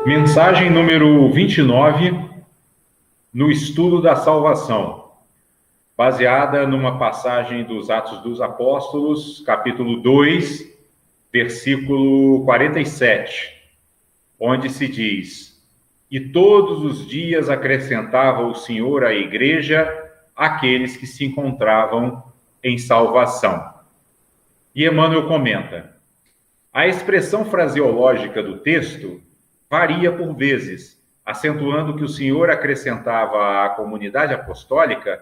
Mensagem número 29, no estudo da salvação, baseada numa passagem dos Atos dos Apóstolos, capítulo 2, versículo 47, onde se diz: E todos os dias acrescentava o Senhor à igreja aqueles que se encontravam em salvação. E Emmanuel comenta: a expressão fraseológica do texto varia por vezes, acentuando que o Senhor acrescentava à comunidade apostólica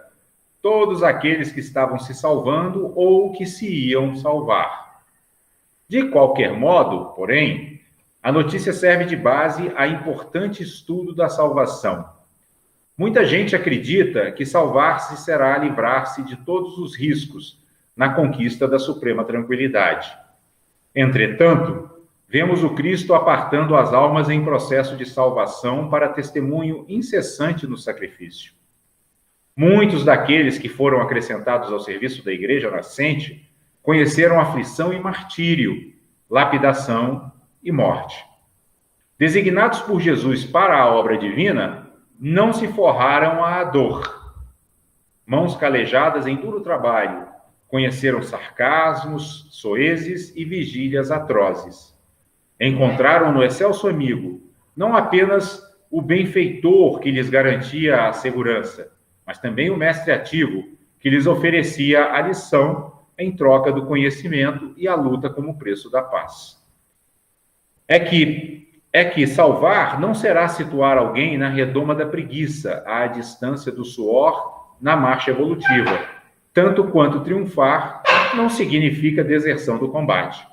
todos aqueles que estavam se salvando ou que se iam salvar. De qualquer modo, porém, a notícia serve de base a importante estudo da salvação. Muita gente acredita que salvar-se será livrar-se de todos os riscos na conquista da suprema tranquilidade. Entretanto, vemos o Cristo apartando as almas em processo de salvação para testemunho incessante no sacrifício. Muitos daqueles que foram acrescentados ao serviço da Igreja nascente conheceram aflição e martírio, lapidação e morte. Designados por Jesus para a obra divina, não se forraram à dor. Mãos calejadas em duro trabalho, conheceram sarcasmos, soezes e vigílias atrozes. Encontraram no excelso amigo não apenas o benfeitor que lhes garantia a segurança, mas também o mestre ativo que lhes oferecia a lição em troca do conhecimento e a luta como preço da paz. É que salvar não será situar alguém na redoma da preguiça, à distância do suor, na marcha evolutiva, tanto quanto triunfar não significa deserção do combate.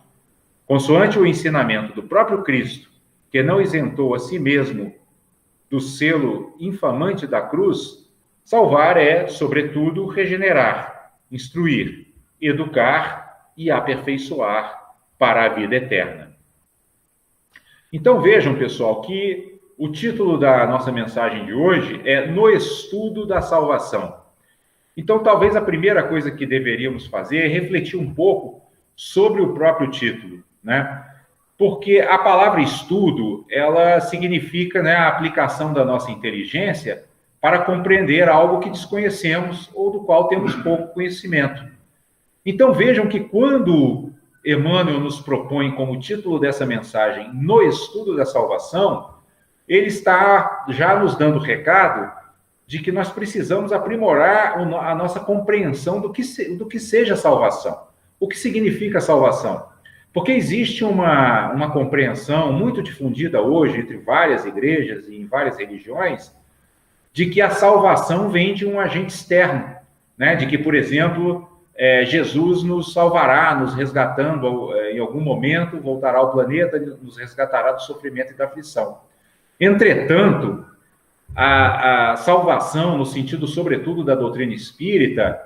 Consoante o ensinamento do próprio Cristo, que não isentou a si mesmo do selo infamante da cruz, salvar é, sobretudo, regenerar, instruir, educar e aperfeiçoar para a vida eterna. Então vejam, pessoal, que o título da nossa mensagem de hoje é No Estudo da Salvação. Então, talvez a primeira coisa que deveríamos fazer é refletir um pouco sobre o próprio título, né? Porque a palavra estudo, ela significa, né, a aplicação da nossa inteligência para compreender algo que desconhecemos ou do qual temos pouco conhecimento. Então, vejam que quando Emmanuel nos propõe como título dessa mensagem, No Estudo da Salvação, ele está já nos dando recado de que nós precisamos aprimorar a nossa compreensão do que seja salvação. O que significa salvação? Porque existe uma compreensão muito difundida hoje entre várias igrejas e em várias religiões de que a salvação vem de um agente externo, né? De que, por exemplo, Jesus nos salvará, nos resgatando em algum momento, voltará ao planeta, nos resgatará do sofrimento e da aflição. Entretanto, a salvação, no sentido, sobretudo, da doutrina espírita,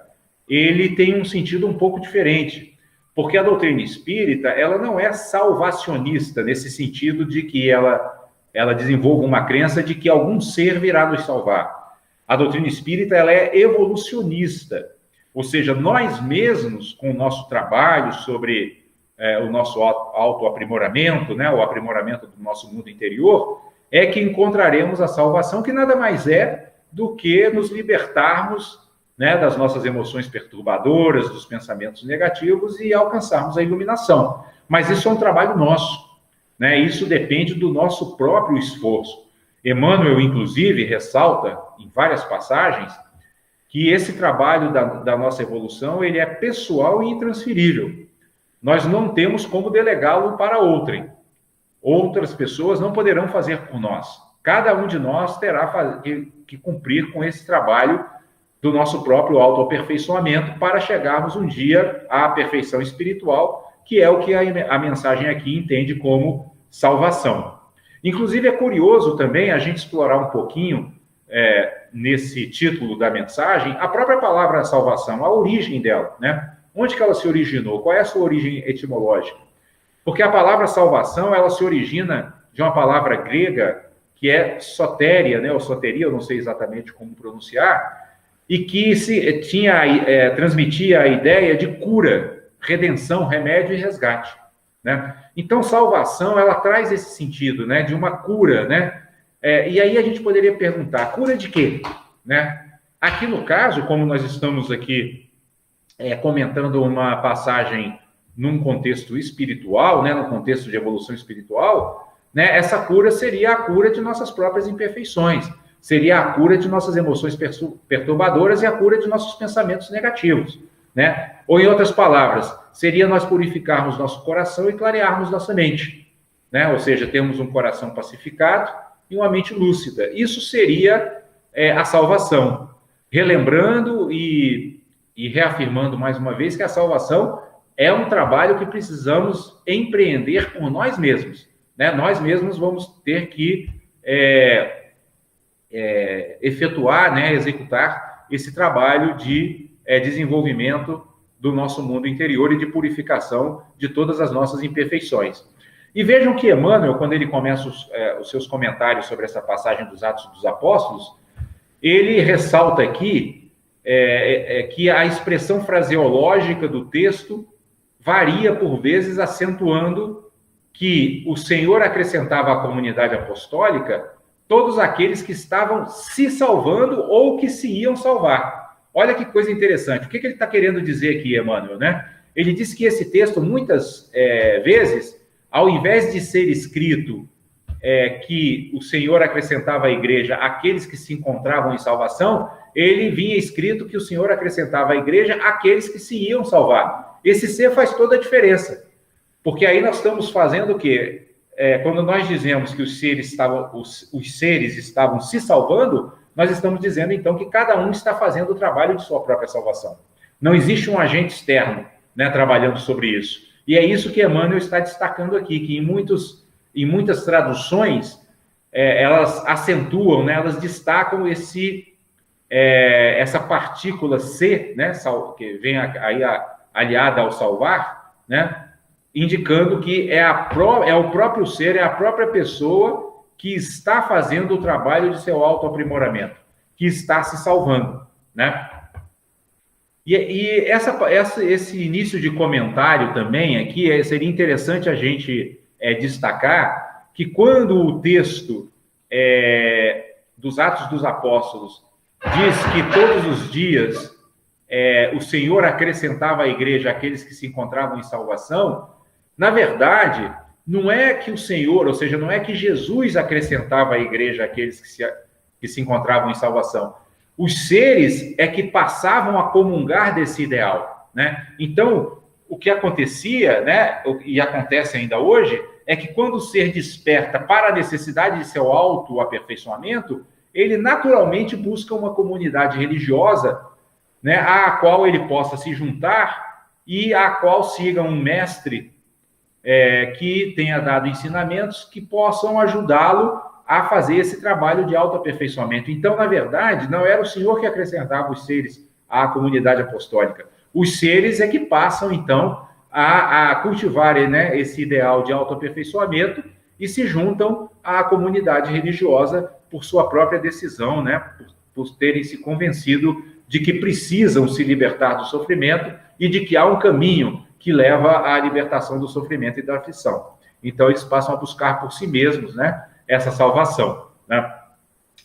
ele tem um sentido um pouco diferente, porque a doutrina espírita, ela não é salvacionista, nesse sentido de que ela desenvolva uma crença de que algum ser virá nos salvar. A doutrina espírita, ela é evolucionista, ou seja, nós mesmos, com o nosso trabalho sobre o nosso autoaprimoramento, né, o aprimoramento do nosso mundo interior, é que encontraremos a salvação, que nada mais é do que nos libertarmos, né, das nossas emoções perturbadoras, dos pensamentos negativos e alcançarmos a iluminação. Mas isso é um trabalho nosso, né? Isso depende do nosso próprio esforço. Emmanuel, inclusive, ressalta em várias passagens que esse trabalho da nossa evolução, ele é pessoal e intransferível. Nós não temos como delegá-lo para outrem. Outras pessoas não poderão fazer por nós. Cada um de nós terá que cumprir com esse trabalho do nosso próprio autoaperfeiçoamento para chegarmos um dia à perfeição espiritual, que é o que a mensagem aqui entende como salvação. Inclusive, é curioso também a gente explorar um pouquinho, nesse título da mensagem, a própria palavra salvação, a origem dela, né? Onde que ela se originou? Qual é a sua origem etimológica? Porque a palavra salvação, ela se origina de uma palavra grega que é sotéria, né, ou soteria, eu não sei exatamente como pronunciar, e que transmitia a ideia de cura, redenção, remédio e resgate. né? Então, salvação, ela traz esse sentido, né, de uma cura, né? E aí a gente poderia perguntar, cura de quê? Né? Aqui no caso, como nós estamos aqui comentando uma passagem num contexto espiritual, né, num contexto de evolução espiritual, né, essa cura seria a cura de nossas próprias imperfeições, seria a cura de nossas emoções perturbadoras e a cura de nossos pensamentos negativos, né? Ou, em outras palavras, seria nós purificarmos nosso coração e clarearmos nossa mente, né? Ou seja, termos um coração pacificado e uma mente lúcida. Isso seria a salvação. Relembrando e reafirmando mais uma vez que a salvação é um trabalho que precisamos empreender por nós mesmos, né? Nós mesmos vamos ter que efetuar, né, executar esse trabalho de desenvolvimento do nosso mundo interior e de purificação de todas as nossas imperfeições. E vejam que Emmanuel, quando ele começa os seus comentários sobre essa passagem dos Atos dos Apóstolos, ele ressalta aqui que a expressão fraseológica do texto varia por vezes, acentuando que o Senhor acrescentava à comunidade apostólica todos aqueles que estavam se salvando ou que se iam salvar. Olha que coisa interessante. O que ele está querendo dizer aqui, Emmanuel, né? Ele diz que esse texto, muitas vezes, ao invés de ser escrito que o Senhor acrescentava à igreja aqueles que se encontravam em salvação, ele vinha escrito que o Senhor acrescentava à igreja aqueles que se iam salvar. Esse ser faz toda a diferença, porque aí nós estamos fazendo o quê? Quando nós dizemos que os seres estavam se salvando, nós estamos dizendo, então, que cada um está fazendo o trabalho de sua própria salvação. Não existe um agente externo, né, trabalhando sobre isso. E é isso que Emmanuel está destacando aqui, que em muitas traduções, elas acentuam, né, elas destacam essa partícula C, né, que vem aí aliada ao salvar, né, indicando que é o próprio ser, é a própria pessoa que está fazendo o trabalho de seu autoaprimoramento, que está se salvando, né? E esse início de comentário também aqui, seria interessante a gente destacar que quando o texto dos Atos dos Apóstolos diz que todos os dias o Senhor acrescentava à igreja aqueles que se encontravam em salvação, na verdade, não é que o Senhor, ou seja, não é que Jesus acrescentava à igreja aqueles que se encontravam em salvação. Os seres é que passavam a comungar desse ideal, né? Então, o que acontecia, né, e acontece ainda hoje, é que quando o ser desperta para a necessidade de seu autoaperfeiçoamento, ele naturalmente busca uma comunidade religiosa, né, à qual ele possa se juntar e à qual siga um mestre que tenha dado ensinamentos que possam ajudá-lo a fazer esse trabalho de autoaperfeiçoamento. Então, na verdade, não era o Senhor que acrescentava os seres à comunidade apostólica. Os seres é que passam, então, a cultivarem, né, esse ideal de autoaperfeiçoamento e se juntam à comunidade religiosa por sua própria decisão, né, por terem se convencido de que precisam se libertar do sofrimento e de que há um caminho que leva à libertação do sofrimento e da aflição. Então, eles passam a buscar por si mesmos, né, essa salvação, né?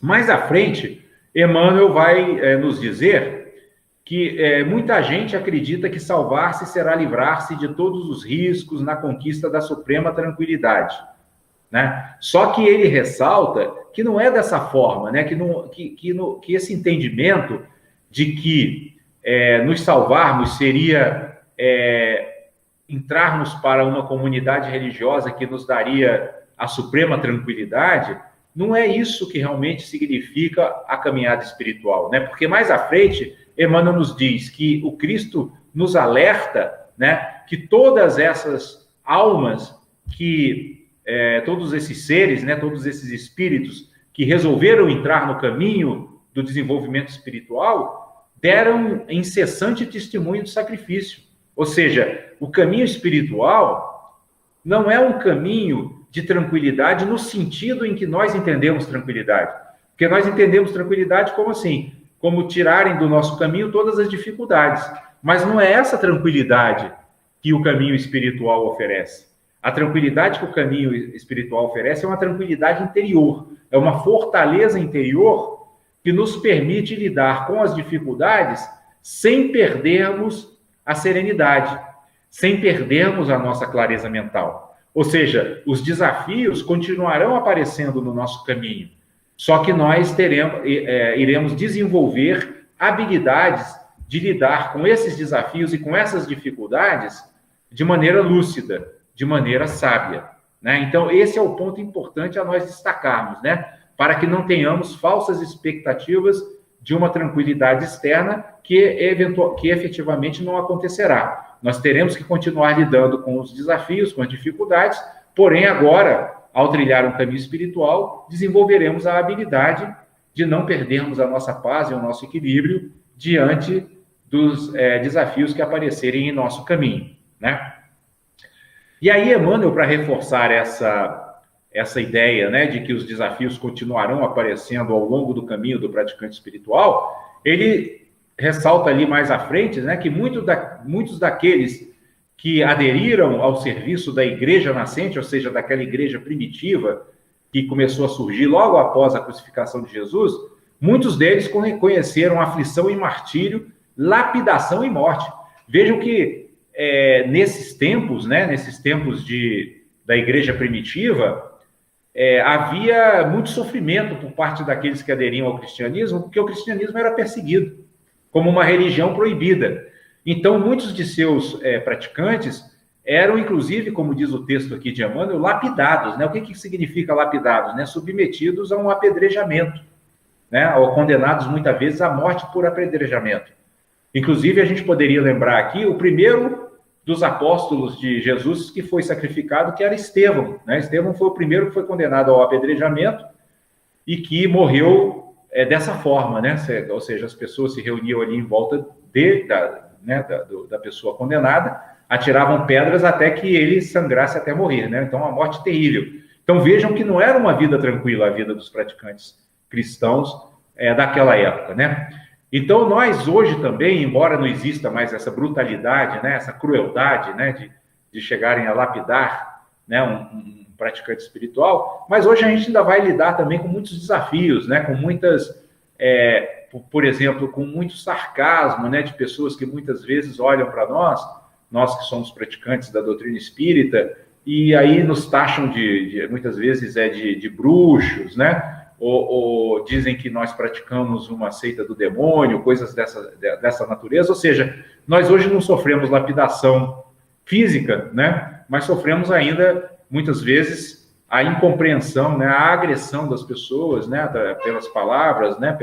Mais à frente, Emmanuel vai nos dizer que muita gente acredita que salvar-se será livrar-se de todos os riscos na conquista da suprema tranquilidade, né? Só que ele ressalta que não é dessa forma, né? Que esse entendimento de que nos salvarmos seria entrarmos para uma comunidade religiosa que nos daria a suprema tranquilidade, não é isso que realmente significa a caminhada espiritual, né? Porque mais à frente, Emmanuel nos diz que o Cristo nos alerta, né, que todas essas almas, todos esses seres, né, todos esses espíritos que resolveram entrar no caminho do desenvolvimento espiritual, deram incessante testemunho do sacrifício. Ou seja, o caminho espiritual não é um caminho de tranquilidade no sentido em que nós entendemos tranquilidade. Porque nós entendemos tranquilidade como assim? Como tirarem do nosso caminho todas as dificuldades. Mas não é essa tranquilidade que o caminho espiritual oferece. A tranquilidade que o caminho espiritual oferece é uma tranquilidade interior, é uma fortaleza interior que nos permite lidar com as dificuldades sem perdermos a serenidade, sem perdermos a nossa clareza mental. Ou seja, os desafios continuarão aparecendo no nosso caminho, só que nós iremos desenvolver habilidades de lidar com esses desafios e com essas dificuldades de maneira lúcida, de maneira sábia, né? Então, esse é o ponto importante a nós destacarmos, né? Para que não tenhamos falsas expectativas de uma tranquilidade externa que efetivamente não acontecerá. Nós teremos que continuar lidando com os desafios, com as dificuldades, porém agora, ao trilhar um caminho espiritual, desenvolveremos a habilidade de não perdermos a nossa paz e o nosso equilíbrio diante dos desafios que aparecerem em nosso caminho, né? E aí, Emmanuel, para reforçar essa ideia, né, de que os desafios continuarão aparecendo ao longo do caminho do praticante espiritual, ele ressalta ali mais à frente, né, que muitos daqueles que aderiram ao serviço da igreja nascente, ou seja, daquela igreja primitiva que começou a surgir logo após a crucificação de Jesus, muitos deles conheceram aflição e martírio, lapidação e morte. Vejam que nesses tempos, né, da igreja primitiva, havia muito sofrimento por parte daqueles que aderiam ao cristianismo, porque o cristianismo era perseguido como uma religião proibida. Então, muitos de seus praticantes eram, inclusive, como diz o texto aqui de Emmanuel, lapidados, né? O que significa lapidados? Né? Submetidos a um apedrejamento, né? Ou condenados, muitas vezes, à morte por apedrejamento. Inclusive, a gente poderia lembrar aqui o primeiro dos apóstolos de Jesus que foi sacrificado, que era Estevão, né? Estevão foi o primeiro que foi condenado ao apedrejamento e que morreu dessa forma, né? Ou seja, as pessoas se reuniam ali em volta da pessoa condenada, atiravam pedras até que ele sangrasse até morrer, né? Então, uma morte terrível. Então, vejam que não era uma vida tranquila a vida dos praticantes cristãos daquela época, né? Então, nós hoje também, embora não exista mais essa brutalidade, né, essa crueldade, né, de chegarem a lapidar, né, um praticante espiritual, mas hoje a gente ainda vai lidar também com muitos desafios, né, com muitas, por exemplo, com muito sarcasmo, né, de pessoas que muitas vezes olham para nós que somos praticantes da doutrina espírita, e aí nos taxam muitas vezes de bruxos, né, ou dizem que nós praticamos uma seita do demônio, coisas dessa natureza. Ou seja, nós hoje não sofremos lapidação física, né? Mas sofremos ainda, muitas vezes, a incompreensão, né? A agressão das pessoas, né? Pelas palavras, né?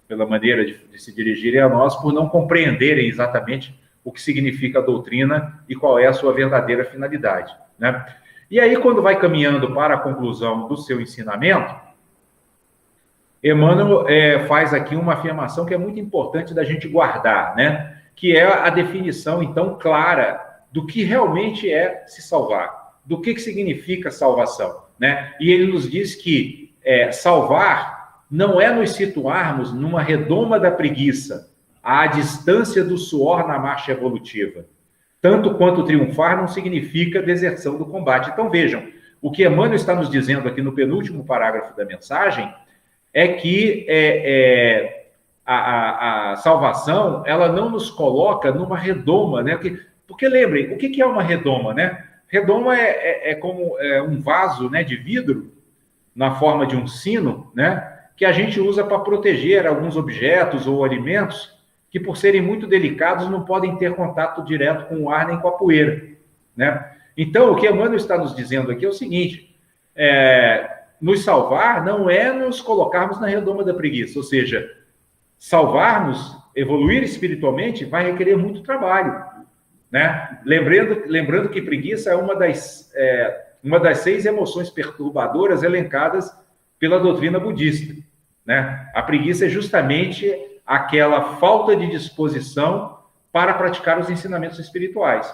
Pela maneira de se dirigirem a nós, por não compreenderem exatamente o que significa a doutrina e qual é a sua verdadeira finalidade, né? E aí, quando vai caminhando para a conclusão do seu ensinamento, Emmanuel faz aqui uma afirmação que é muito importante da gente guardar, né? Que é a definição, então, clara do que realmente é se salvar, do que significa salvação, né? E ele nos diz que salvar não é nos situarmos numa redoma da preguiça, à distância do suor na marcha evolutiva. Tanto quanto triunfar não significa deserção do combate. Então, vejam, o que Emmanuel está nos dizendo aqui no penúltimo parágrafo da mensagem é que a salvação, ela não nos coloca numa redoma, né? Porque lembrem, o que é uma redoma, né? Redoma é como um vaso, né, de vidro, na forma de um sino, né? Que a gente usa para proteger alguns objetos ou alimentos que, por serem muito delicados, não podem ter contato direto com o ar nem com a poeira, né? Então, o que Emmanuel está nos dizendo aqui é o seguinte: nos salvar não é nos colocarmos na redoma da preguiça, ou seja, salvar-nos, evoluir espiritualmente, vai requerer muito trabalho, né? Lembrando que preguiça é uma das 6 emoções perturbadoras elencadas pela doutrina budista, né? A preguiça é justamente aquela falta de disposição para praticar os ensinamentos espirituais.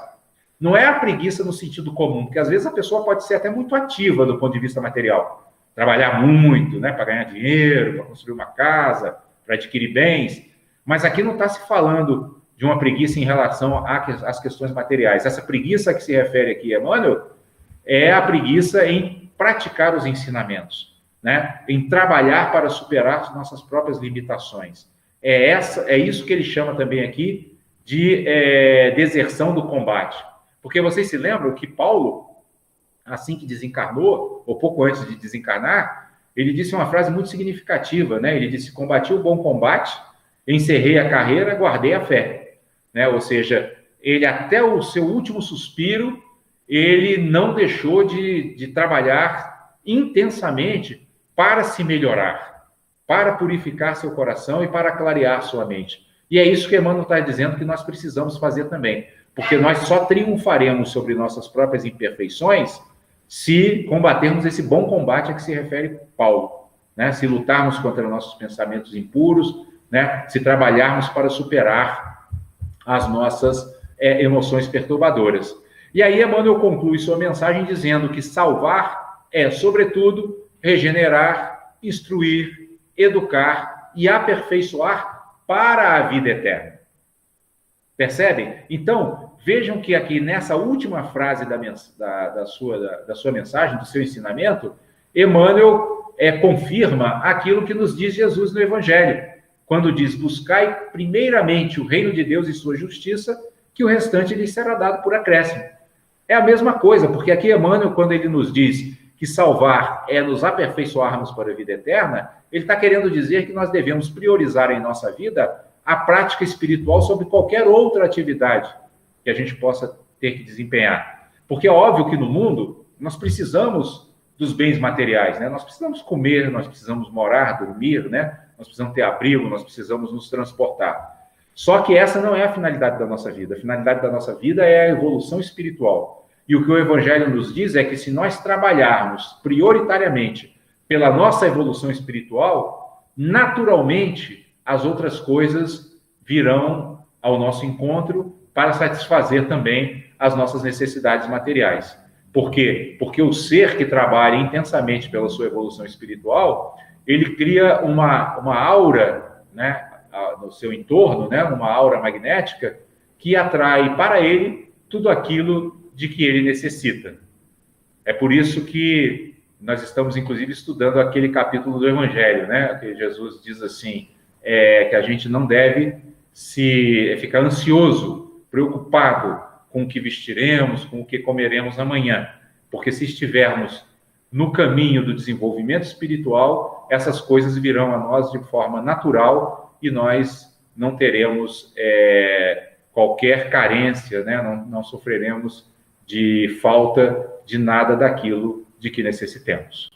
Não é a preguiça no sentido comum, porque às vezes a pessoa pode ser até muito ativa do ponto de vista material, trabalhar muito, né, para ganhar dinheiro, para construir uma casa, para adquirir bens, mas aqui não está se falando de uma preguiça em relação às questões materiais. Essa preguiça que se refere aqui, Emmanuel, é a preguiça em praticar os ensinamentos, né? Em trabalhar para superar as nossas próprias limitações. É isso que ele chama também aqui de deserção do combate. Porque vocês se lembram que Paulo, assim que desencarnou, ou pouco antes de desencarnar, ele disse uma frase muito significativa, né? Ele disse: combati o bom combate, encerrei a carreira, guardei a fé, né? Ou seja, ele até o seu último suspiro, ele não deixou de trabalhar intensamente para se melhorar, para purificar seu coração e para clarear sua mente. E é isso que Emmanuel está dizendo que nós precisamos fazer também, porque nós só triunfaremos sobre nossas próprias imperfeições se combatermos esse bom combate a que se refere Paulo, né? Se lutarmos contra nossos pensamentos impuros, né? Se trabalharmos para superar as nossas emoções perturbadoras. E aí Emmanuel conclui sua mensagem dizendo que salvar é, sobretudo, regenerar, instruir, educar e aperfeiçoar para a vida eterna. Percebem? Então, vejam que aqui nessa última frase da sua mensagem, do seu ensinamento, Emmanuel confirma aquilo que nos diz Jesus no Evangelho, quando diz: buscai primeiramente o reino de Deus e sua justiça, que o restante lhe será dado por acréscimo. É a mesma coisa, porque aqui Emmanuel, quando ele nos diz que salvar é nos aperfeiçoarmos para a vida eterna, ele está querendo dizer que nós devemos priorizar em nossa vida a prática espiritual sobre qualquer outra atividade que a gente possa ter que desempenhar. Porque é óbvio que no mundo nós precisamos dos bens materiais, né? Nós precisamos comer, nós precisamos morar, dormir, né? Nós precisamos ter abrigo, nós precisamos nos transportar. Só que essa não é a finalidade da nossa vida. A finalidade da nossa vida é a evolução espiritual. E o que o Evangelho nos diz é que se nós trabalharmos prioritariamente pela nossa evolução espiritual, naturalmente as outras coisas virão ao nosso encontro para satisfazer também as nossas necessidades materiais. Por quê? Porque o ser que trabalha intensamente pela sua evolução espiritual, ele cria uma aura, né, no seu entorno, né, uma aura magnética que atrai para ele tudo aquilo de que ele necessita. É por isso que nós estamos, inclusive, estudando aquele capítulo do Evangelho, né, que Jesus diz assim, que a gente não deve ficar ansioso, preocupado com o que vestiremos, com o que comeremos amanhã, porque se estivermos no caminho do desenvolvimento espiritual, essas coisas virão a nós de forma natural e nós não teremos qualquer carência, né? Não sofreremos de falta de nada daquilo de que necessitemos.